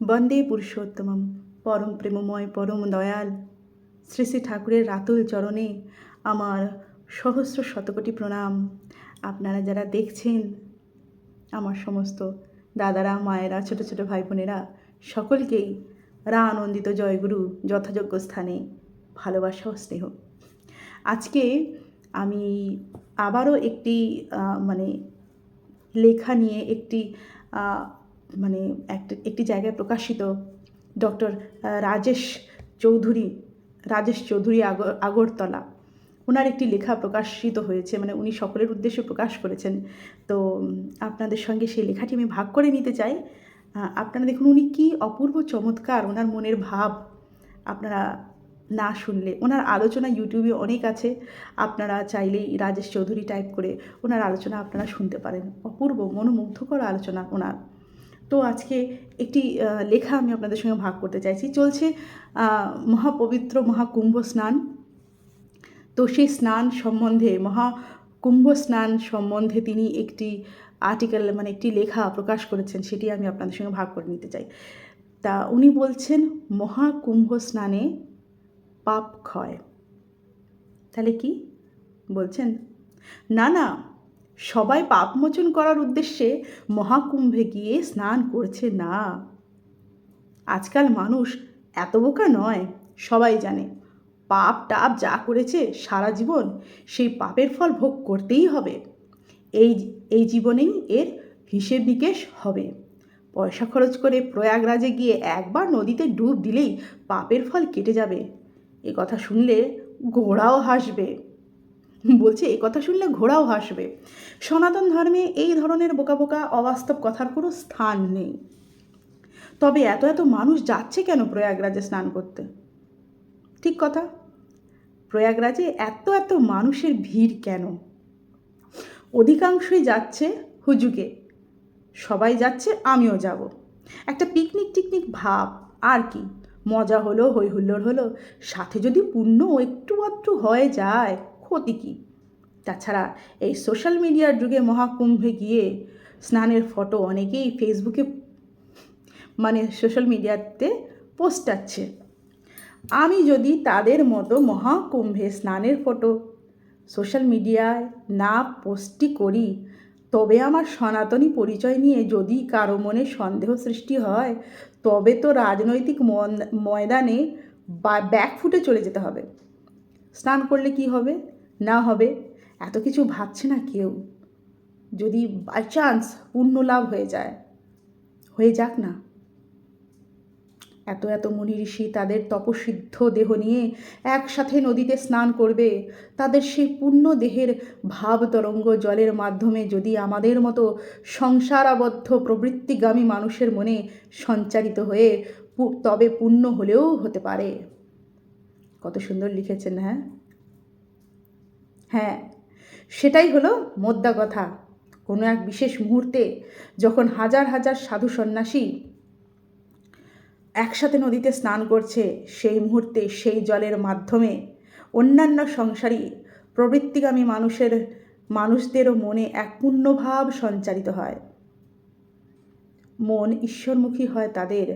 বন্দে পুরুষোত্তমম, পরম প্রেমময় পরম দয়াল শ্রী শ্রী ঠাকুরের রাতুল চরণে আমার সহস্র শতকোটি প্রণাম। আপনারা যারা দেখছেন, আমার সমস্ত দাদারা, মায়েরা, ছোট ছোট ভাই বোনেরা, সকলকেই আনন্দিত জয়গুরু যথাযোগ্য স্থানে ভালোবাসা ও স্নেহ। আজকে আমি আবারও একটি মানে লেখা নিয়ে একটি জায়গায় প্রকাশিত ডক্টর রাজেশ চৌধুরী আগরতলা, ওনার একটি লেখা প্রকাশিত হয়েছে, মানে উনি সকলের উদ্দেশ্যে প্রকাশ করেছেন। তো আপনাদের সঙ্গে সেই লেখাটি আমি ভাগ করে নিতে চাই। আপনারা দেখুন উনি কী অপূর্ব চমৎকার, ওনার মনের ভাব আপনারা না শুনলে, ওনার আলোচনা ইউটিউবে অনেক আছে, আপনারা চাইলেই রাজেশ চৌধুরী টাইপ করে ওনার আলোচনা আপনারা শুনতে পারেন। অপূর্ব মনোমুগ্ধকর আলোচনা ওনার। তো আজকে একটি লেখা আমি আপনাদের সঙ্গে ভাগ করতে চাইছি। চলছে মহাপবিত্র মহাকুম্ভ স্নান। তো সেই স্নান সম্বন্ধে, মহাকুম্ভ স্নান সম্বন্ধে তিনি একটি আর্টিকেল, মানে একটি লেখা প্রকাশ করেছেন, সেটি আমি আপনাদের সঙ্গে ভাগ করে নিতে চাই। তা উনি বলছেন মহাকুম্ভ স্নানে পাপ ক্ষয়। তাহলে কি বলছেন? না, সবাই পাপমোচন করার উদ্দেশ্যে মহাকুম্ভে গিয়ে স্নান করছে না। আজকাল মানুষ এত বোকা নয়, সবাই জানে পাপ টাপ যা করেছে সারা জীবন সেই পাপের ফল ভোগ করতেই হবে। এই জীবনেই এর হিসেব নিকেশ হবে। পয়সা খরচ করে প্রয়াগরাজে গিয়ে একবার নদীতে ডুব দিলেই পাপের ফল কেটে যাবে। এ কথা শুনলে ঘোড়াও হাসবে। বলছে এ কথা শুনলে ঘোড়াও হাসবে। সনাতন ধর্মে এই ধরনের বোকা বোকা অবাস্তব কথার কোনো স্থান নেই। তবে এত মানুষ যাচ্ছে কেন প্রয়াগরাজে স্নান করতে? ঠিক কথা, প্রয়াগরাজে এত মানুষের ভিড় কেন? অধিকাংশই যাচ্ছে হুজুগে, সবাই যাচ্ছে, আমিও যাব। একটা পিকনিক ভাব, আর কি, মজা হলো, হই হুল্লোড় হলো, সাথে যদি পুণ্য একটু আধটু হয়ে যায়, ক্ষতি কী? তাছাড়া এই সোশ্যাল মিডিয়ার যুগে মহাকুম্ভে গিয়ে স্নানের ফটো অনেকেই ফেসবুকে, মানে সোশ্যাল মিডিয়াতে পোস্টাচ্ছে। আমি যদি তাদের মতো মহাকুম্ভে স্নানের ফটো সোশ্যাল মিডিয়ায় না পোস্টই করি, তবে আমার সনাতনী পরিচয় নিয়ে যদি কারো মনে সন্দেহ সৃষ্টি হয়, তবে তো রাজনৈতিক ময়দানে ব্যাকফুটে চলে যেতে হবে। স্নান করলে কি হবে না হবে এত কিছু ভাবছে না কেউ। যদি বাই চান্স পুণ্য লাভ হয়ে যায়, হয়ে যাক না। এত মুনি ঋষি তাদের তপসিদ্ধ দেহ নিয়ে একসাথে নদীতে স্নান করবে। তাদের সেই পূর্ণ দেহের ভাব তরঙ্গ জলের মাধ্যমে যদি আমাদের মতো সংসারাবদ্ধ প্রবৃত্তিগামী মানুষের মনে সঞ্চারিত হয়ে তবে পুণ্য হলেও হতে পারে। কত সুন্দর লিখেছেন। হ্যাঁ, সেটাই হলো মোদ্দা কথা। কোনো এক বিশেষ মুহূর্তে যখন হাজার সাধু সন্ন্যাসী একসাথে নদীতে স্নান করছে, সেই মুহূর্তে সেই জলের মাধ্যমে অন্যান্য সংসারী প্রবৃত্তিগামী মানুষদেরও মনে এক পুণ্যভাব সঞ্চারিত হয়। মন ঈশ্বরমুখী হয়, তাদের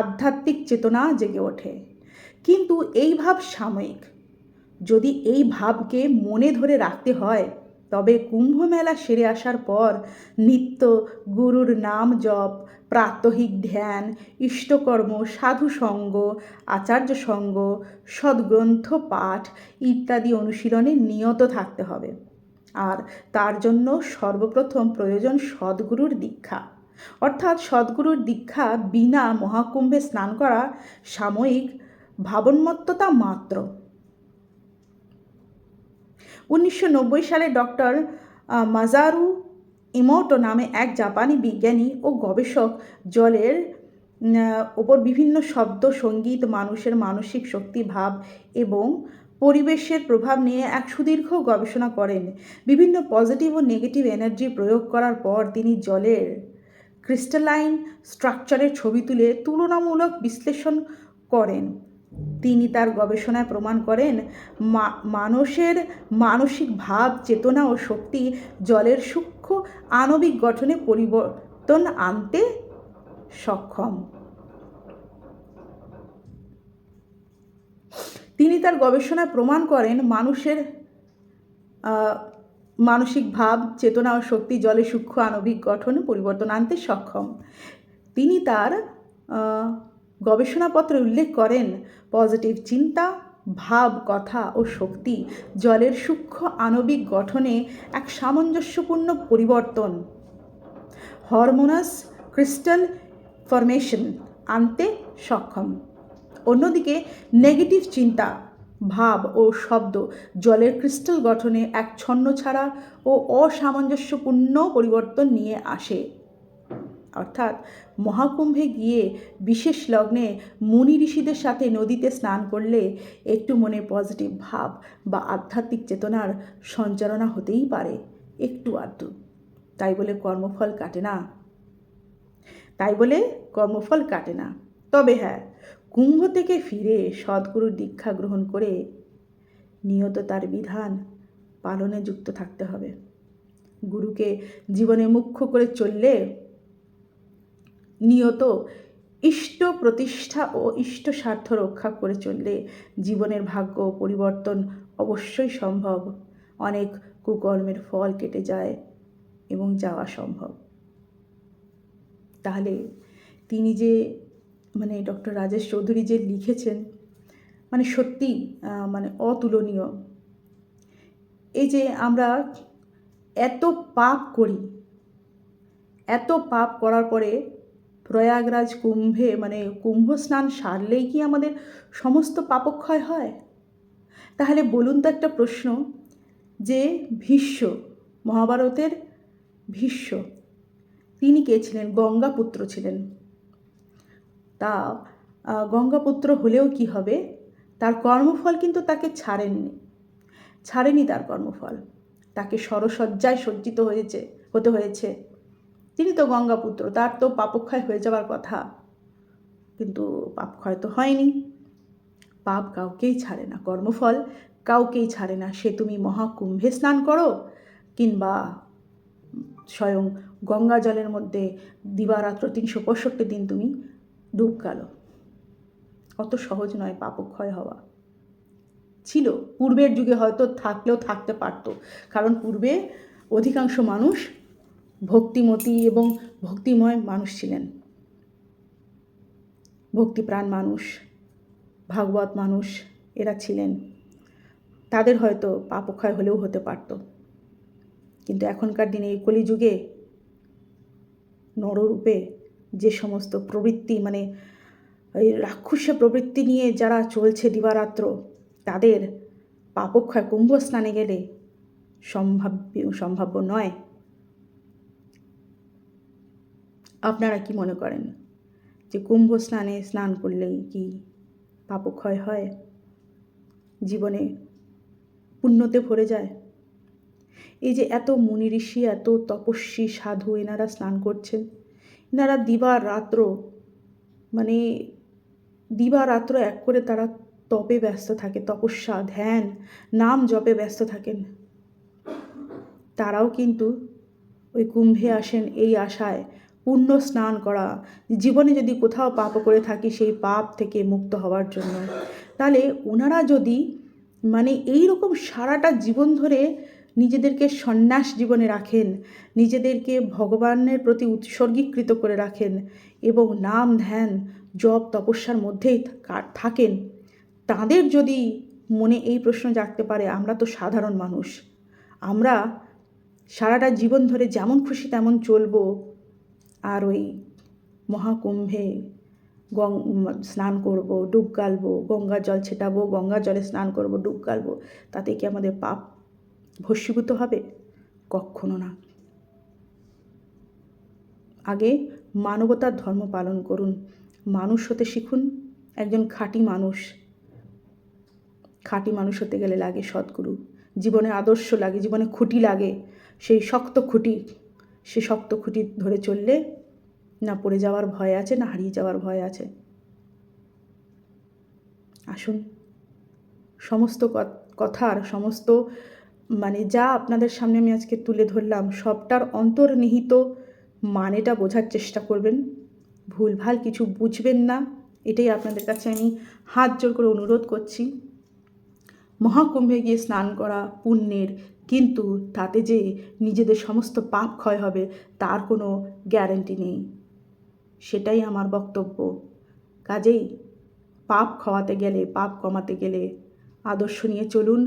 আধ্যাত্মিক চেতনা জেগে ওঠে। কিন্তু এই ভাব সাময়িক। যদি এই ভাবকে মনে ধরে রাখতে হয়, তবে কুম্ভমেলা সেরে আসার পর নিত্য গুরুর নাম জপ, প্রাত্যহিক ধ্যান, ইষ্টকর্ম, সাধুসঙ্গ, আচার্য সঙ্গ, সদ্গ্রন্থ পাঠ ইত্যাদি অনুশীলনে নিয়ত থাকতে হবে। আর তার জন্য সর্বপ্রথম প্রয়োজন সদ্গুরুর দীক্ষা। অর্থাৎ সদ্গুরুর দীক্ষা বিনা মহাকুম্ভে স্নান করা সাময়িক ভাবন্মত্ততা মাত্র। 1990 সালে ডক্টর মাজারু ইমোটো নামে এক জাপানি বিজ্ঞানী ও গবেষক জলের ওপর বিভিন্ন শব্দ, সঙ্গীত, মানুষের মানসিক শক্তি, ভাব এবং পরিবেশের প্রভাব নিয়ে এক সুদীর্ঘ গবেষণা করেন। বিভিন্ন পজিটিভ ও নেগেটিভ এনার্জি প্রয়োগ করার পর তিনি জলের ক্রিস্টালাইন স্ট্রাকচারের ছবি তুলে তুলনামূলক বিশ্লেষণ করেন। তিনি তার গবেষণায় প্রমাণ করেন মানুষের মানসিক ভাব, চেতনা ও শক্তি জলের সূক্ষ্ম আণবিক গঠনে পরিবর্তন আনতে সক্ষম। তিনি তার গবেষণায় প্রমাণ করেন মানুষের মানসিক ভাব, চেতনা ও শক্তি জলে সূক্ষ্ম আণবিক গঠনে পরিবর্তন আনতে সক্ষম। তিনি তার গবেষণাপত্রে উল্লেখ করেন পজিটিভ চিন্তা, ভাব, কথা ও শক্তি জলের সূক্ষ্ম আণবিক গঠনে এক সামঞ্জস্যপূর্ণ পরিবর্তন, হরমোনাস ক্রিস্টাল ফরমেশন আনতে সক্ষম। অন্যদিকে নেগেটিভ চিন্তা, ভাব ও শব্দ জলের ক্রিস্টাল গঠনে এক ছন্নছাড়া ও অসামঞ্জস্যপূর্ণ পরিবর্তন নিয়ে আসে। অর্থাৎ মহাকুম্ভে গিয়ে বিশেষ লগ্নে মুনি ঋষিদের সাথে নদীতে স্নান করলে একটু মনে পজিটিভ ভাব বা আধ্যাত্মিক চেতনার সঞ্চারণা হতেই পারে, একটু আধটু। তাই বলে কর্মফল কাটে না। তবে হ্যাঁ, কুম্ভ থেকে ফিরে সদ্গুরুর দীক্ষা গ্রহণ করে নিয়ত তার বিধান পালনে যুক্ত থাকতে হবে। গুরুকে জীবনে মুখ্য করে চললে, নিয়ত ইষ্ট প্রতিষ্ঠা ও ইষ্ট স্বার্থ রক্ষা করে চললে জীবনের ভাগ্য পরিবর্তন অবশ্যই সম্ভব। অনেক কুকর্মের ফল কেটে যায় এবং যাওয়া সম্ভব। তাহলে তিনি যে ডক্টর রাজেশ চৌধুরী যে লিখেছেন, সত্যি অতুলনীয়। এই যে আমরা এত পাপ করি, এত পাপ করার পরে প্রয়াগরাজ কুম্ভে কুম্ভ স্নান সারলেই কি আমাদের সমস্ত পাপক্ষয় হয়? তাহলে বলুন তো একটা প্রশ্ন, যে ভীষ্ম, মহাভারতের ভীষ্ম, তিনি কে ছিলেন? গঙ্গাপুত্র ছিলেন। তা গঙ্গাপুত্র হলেও কি হবে, তার কর্মফল কিন্তু তাকে ছাড়েনি তার কর্মফল, তাকে সরসজ্জায় সজ্জিত হতে হয়েছে। তিনি তো গঙ্গাপুত্র, তার তো পাপক্ষয় হয়ে যাওয়ার কথা, কিন্তু পাপক্ষয় তো হয়নি। পাপ কাউকেই ছাড়ে না, কর্মফল কাউকেই ছাড়ে না। সে তুমি মহাকুম্ভে স্নান করো কিংবা স্বয়ং গঙ্গা জলের মধ্যে দিবারাত্র 365 দিন তুমি ডুব গালো, অত সহজ নয় পাপক্ষয় হওয়া। ছিল পূর্বের যুগে, হয়তো থাকলেও থাকতে পারত, কারণ পূর্বে অধিকাংশ মানুষ ভক্তিমতী এবং ভক্তিময় মানুষ ছিলেন, ভক্তিপ্রাণ মানুষ, ভাগবত মানুষ এরা ছিলেন। তাদের হয়তো পাপক্ষয় হলেও হতে পারত। কিন্তু এখনকার দিনে এই কলিযুগে নররূপে যে সমস্ত প্রবৃত্তি, এই রাক্ষসী প্রবৃত্তি নিয়ে যারা চলছে দিবারাত্র, তাদের পাপক্ষয় কুম্ভ স্নানে গেলে সম্ভাব্য নয়। আপনারা কি মনে করেন যে কুম্ভ স্নানে স্নান করলেই কি পাপক্ষয় হয়, জীবনে পুণ্যতে ভরে যায়? এই যে এত মুনি ঋষি, এত তপস্বী সাধু এনারা স্নান করছেন, এনারা দিবারাত্র এক করে তারা তপে ব্যস্ত থাকে, তপস্যা, ধ্যান, নাম জপে ব্যস্ত থাকেন। তারাও কিন্তু ওই কুম্ভে আসেন এই আশায় পুণ্য স্নান করা, জীবনে যদি কোথাও পাপ করে থাকি সেই পাপ থেকে মুক্ত হওয়ার জন্য। তাহলে ওনারা যদি এই রকম সারাটা জীবন ধরে নিজেদেরকে সন্ন্যাস জীবনে রাখেন, নিজেদেরকে ভগবানের প্রতি উৎসর্গীকৃত করে রাখেন এবং নাম ধ্যান জপ তপস্যার মধ্যেই থাকেন, তাদের যদি মনে এই প্রশ্ন জাগতে পারে, আমরা তো সাধারণ মানুষ, আমরা সারাটা জীবন ধরে যেমন খুশি তেমন চলবো, আর ওই মহাকুম্ভে স্নান করব, ডুব গালবো, গঙ্গা জল ছেটাবো, গঙ্গা জলে স্নান করব, ডুব গালবো, তাতে কি আমাদের পাপ ভস্মীভূত হবে? কখনো না। আগে মানবতার ধর্ম পালন করুন, মানুষ হতে শিখুন। একজন খাঁটি মানুষ হতে গেলে লাগে সদ্গুরু, জীবনে আদর্শ লাগে, জীবনে খুঁটি লাগে, সেই শক্ত খুঁটি ধরে চললে না পড়ে যাওয়ার ভয় আছে, না হারিয়ে যাওয়ার ভয় আছে। আসুন, সমস্ত কথার সমস্ত যা আপনাদের সামনে আমি আজকে তুলে ধরলাম, সবটার অন্তর্নিহিত মানেটা বোঝার চেষ্টা করবেন, ভুলভাল কিছু বুঝবেন না, এটাই আপনাদের কাছে আমি হাত জোর করে অনুরোধ করছি। মহাকুম্ভে গিয়ে স্নান করা পুণ্যের, কিন্তু তাতে যে নিজেদের সমস্ত পাপ ক্ষয় হবে তার কোনো গ্যারান্টি নেই। সেটাই আমার বক্তব্য। কাজেই পাপ খাওয়াতে গেলে, পাপ কমাতে গেলে আদর্শ নিয়ে চলুন,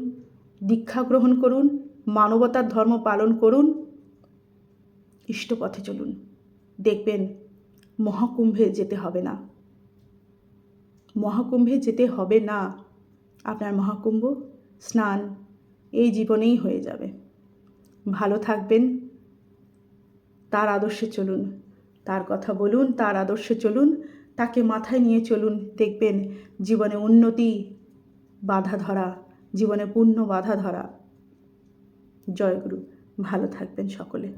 দীক্ষা গ্রহণ করুন, মানবতার ধর্ম পালন করুন, ইষ্টপথে চলুন। দেখবেন মহাকুম্ভে যেতে হবে না, মহাকুম্ভে যেতে হবে না। আপনার মহাকুম্ভ স্নান এই জীবনেই হয়ে যাবে। ভালো থাকবেন, তার আদর্শে চলুন, তার কথা বলুন, তার আদর্শে চলুন, তাকে মাথায় নিয়ে চলুন। দেখবেন জীবনে উন্নতি বাধা ধরা, জীবনে পূর্ণ বাধা ধরা। জয়গুরু। ভালো থাকবেন সকলে।